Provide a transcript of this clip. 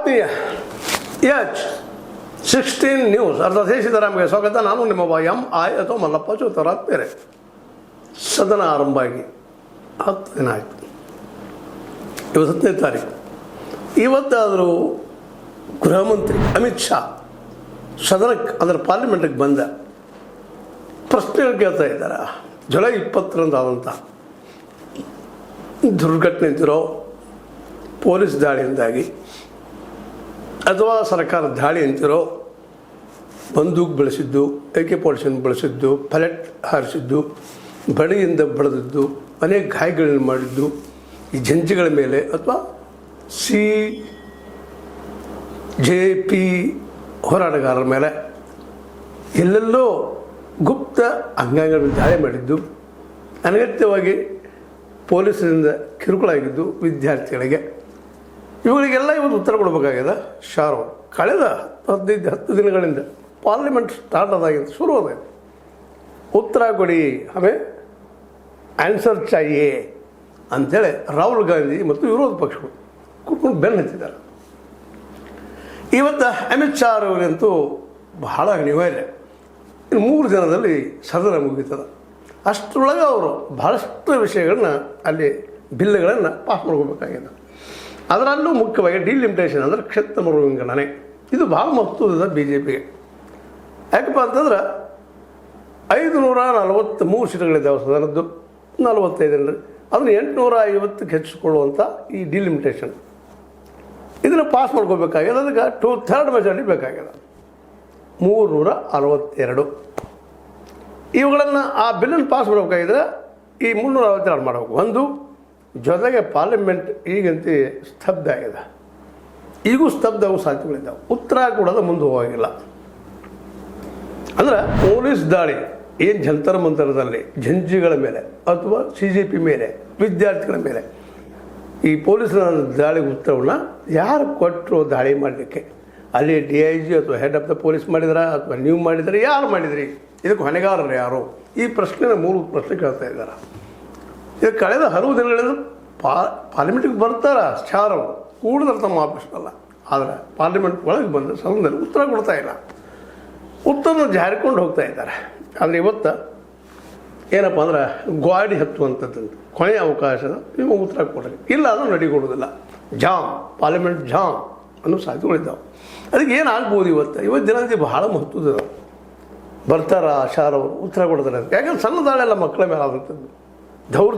ಆತ್ಮೀಯ H16 news ಅರ್ಥಾತ್ ಸಿದ್ದರಾಮಯ್ಯ ಸ್ವಾಗತ. ನಾನು ನಿಮ್ಮ MI ಅಥವಾ ಮಲ್ಲಪ್ಪ ಚೋತರಾತ್ ಬೇರೆ. ಸದನ ಆರಂಭ ಆಗಿ 10 ದಿನ ಆಯಿತು. ಇವತ್ತು 10ನೇ ತಾರೀಕು. ಇವತ್ತಾದರೂ ಗೃಹ ಮಂತ್ರಿ ಅಮಿತ್ ಶಾ ಸದನಕ್ಕೆ ಅದರ ಪಾರ್ಲಿಮೆಂಟಿಗೆ ಬಂದ ಪ್ರಶ್ನೆಗಳು ಕೇಳ್ತಾ ಇದ್ದಾರೆ. ಜುಲೈ 20ರಂದು ಆದಂಥ ದುರ್ಘಟನೆ ಇದ್ದಿರೋ ಪೊಲೀಸ್ ದಾಳಿಯಿಂದಾಗಿ ಅಥವಾ ಸರ್ಕಾರ ದಾಳಿ ಅಂತಿರೋ ಬಂದೂಕು ಬಳಸಿದ್ದು, AK-47 ಬಳಸಿದ್ದು, ಪಲೆಟ್ ಹಾರಿಸಿದ್ದು, ಬಡಿಯಿಂದ ಬಡಿದಿದ್ದು, ಅನೇಕ ಗಾಯಗಳನ್ನು ಮಾಡಿದ್ದು ಈ ಜಂಜಿಗಳ ಮೇಲೆ ಅಥವಾ CJP ಹೋರಾಟಗಾರರ ಮೇಲೆ ಎಲ್ಲೆಲ್ಲೋ ಗುಪ್ತ ಅಂಗಾಂಗಗಳನ್ನು ದಾಳಿ ಮಾಡಿದ್ದು, ಅನಗತ್ಯವಾಗಿ ಪೊಲೀಸರಿಂದ ಕಿರುಕುಳ ಆಗಿದ್ದು ವಿದ್ಯಾರ್ಥಿಗಳಿಗೆ, ಇವುಗಳಿಗೆಲ್ಲ ಇವತ್ತು ಉತ್ತರ ಕೊಡಬೇಕಾಗಿದೆ. ಶಾರು ಕಳೆದ 10 ದಿನಗಳಿಂದ ಪಾರ್ಲಿಮೆಂಟ್ ಸ್ಟಾರ್ಟ್ ಆದಾಗಿಂದ ಶುರುವಾಗಿದೆ. ಉತ್ತರ ಕೊಡಿ, ಆಮೇಲೆ ಆನ್ಸರ್ ಚಾಹಿಯೇ ಅಂಥೇಳಿ ರಾಹುಲ್ ಗಾಂಧಿ ಮತ್ತು ವಿರೋಧ ಪಕ್ಷಗಳು ಕೂತ್ಕೊಂಡು ಬೆನ್ನು ಹತ್ತಿದ್ದಾರೆ. ಇವತ್ತು ಅಮಿತ್ ಶಾ ಅವರಿಗಂತೂ ಬಹಳ ಅನಿವಾರ್ಯ. ಇನ್ನು 3 ದಿನದಲ್ಲಿ ಸದನ ಮುಗಿತದೆ. ಅಷ್ಟರೊಳಗೆ ಅವರು ಬಹಳಷ್ಟು ವಿಷಯಗಳನ್ನ ಅಲ್ಲಿ ಬಿಲ್ಗಳನ್ನು ಪಾಸ್ ಮಾಡ್ಕೋಬೇಕಾಗಿದೆ. ಅದರಲ್ಲೂ ಮುಖ್ಯವಾಗಿ ಡಿಲಿಮಿಟೇಷನ್ ಅಂದರೆ ಕ್ಷೇತ್ರ ಮರುವಿಂಗಡಣೆ, ಇದು ಭಾಳ ಮಹತ್ವದ BJPಗೆ. ಯಾಕಪ್ಪ ಅಂತಂದ್ರೆ 543 ಸೀಟುಗಳಿದ್ದಾವೆ ಸದನದ್ದು, 45 ಅದನ್ನು 850ಕ್ಕೆ ಹೆಚ್ಚಿಕೊಳ್ಳುವಂಥ ಈ ಡಿಲಿಮಿಟೇಷನ್ ಇದನ್ನು ಪಾಸ್ ಮಾಡ್ಕೋಬೇಕಾಗಿದೆ. ಅದಕ್ಕೆ 2/3 ಮೆಜಾರಿಟಿ ಬೇಕಾಗಿದೆ, 362. ಇವುಗಳನ್ನು ಆ ಬಿಲ್ಲನ್ನು ಪಾಸ್ ಮಾಡಬೇಕಾಗಿದ್ರೆ ಈ 362 ಮಾಡಬೇಕು. ಒಂದು ಜೊತೆಗೆ ಪಾರ್ಲಿಮೆಂಟ್ ಈಗಂತೂ ಸ್ತಬ್ಧ ಆಗಿದೆ. ಈಗೂ ಸ್ತಬ್ಧ ಆಗೋ ಸಾಧ್ಯತೆಗಳಿದ್ದಾವೆ. ಉತ್ತರ ಕೊಡೋದು ಮುಂದೆ ಹೋಗಿಲ್ಲ. ಅಂದ್ರೆ ಪೊಲೀಸ್ ದಾಳಿ ಏನು ಜಂತರ ಮಂತರದಲ್ಲಿ ಜಂಜಿಗಳ ಮೇಲೆ ಅಥವಾ CJP ಮೇಲೆ, ವಿದ್ಯಾರ್ಥಿಗಳ ಮೇಲೆ ಈ ಪೊಲೀಸರ ದಾಳಿಗೆ ಉತ್ತರವನ್ನು ಯಾರು ಕೊಟ್ಟರು ದಾಳಿ ಮಾಡಲಿಕ್ಕೆ? ಅಲ್ಲಿ DIG ಅಥವಾ ಹೆಡ್ ಆಫ್ ದ ಪೊಲೀಸ್ ಮಾಡಿದ್ರ ಅಥವಾ ನೀವು ಮಾಡಿದರೆ ಯಾರು ಮಾಡಿದ್ರಿ? ಇದಕ್ಕೆ ಹೊಣೆಗಾರರು ಯಾರು? ಈ ಪ್ರಶ್ನೆನ 3 ಪ್ರಶ್ನೆ ಕೇಳ್ತಾ ಇದ್ದಾರೆ. ಇದು ಕಳೆದ ಹಲವು ದಿನಗಳಿಂದ ಪಾರ್ಲಿಮೆಂಟಿಗೆ ಬರ್ತಾರೆ ಶಾರು ಕೂಡಿದ್ರೆ ತಮ್ಮ ಆಫೀಸ್ನಲ್ಲ. ಆದರೆ ಪಾರ್ಲಿಮೆಂಟ್ ಒಳಗೆ ಬಂದು ಸದನದಲ್ಲಿ ಉತ್ತರ ಕೊಡ್ತಾ ಇಲ್ಲ. ಉತ್ತರನ ಜಾರಿಕೊಂಡು ಹೋಗ್ತಾ ಇದ್ದಾರೆ. ಆದರೆ ಇವತ್ತು ಏನಪ್ಪ ಅಂದ್ರೆ ಗಾಡಿ ಹತ್ತುವಂಥದ್ದು ಕೊನೆಯ ಅವಕಾಶದ ನೀವು ಉತ್ತರ ಕೊಡ್ರಿ, ಇಲ್ಲ ಅದು ನಡಿಕೊಡೋದಿಲ್ಲ. ಜಾಮ್, ಪಾರ್ಲಿಮೆಂಟ್ ಜಾಮ್ ಅನ್ನೋ ಸಾಧ್ಯತೆಗಳಿದ್ದಾವೆ. ಅದಕ್ಕೆ ಏನಾಗ್ಬೋದು ಇವತ್ತು ದಿನದಿ ಬಹಳ ಮಹತ್ವದ ಬರ್ತಾರ ಶಾರವರು ಉತ್ತರ ಕೊಡ್ತಾರೆ. ಯಾಕಂದ್ರೆ ಸಣ್ಣ ದಾಳಿ ಎಲ್ಲ ಮಕ್ಕಳ ಮೇಲೆ ಆದಂಥದ್ದು ದೌರ್ಜನ್ಯ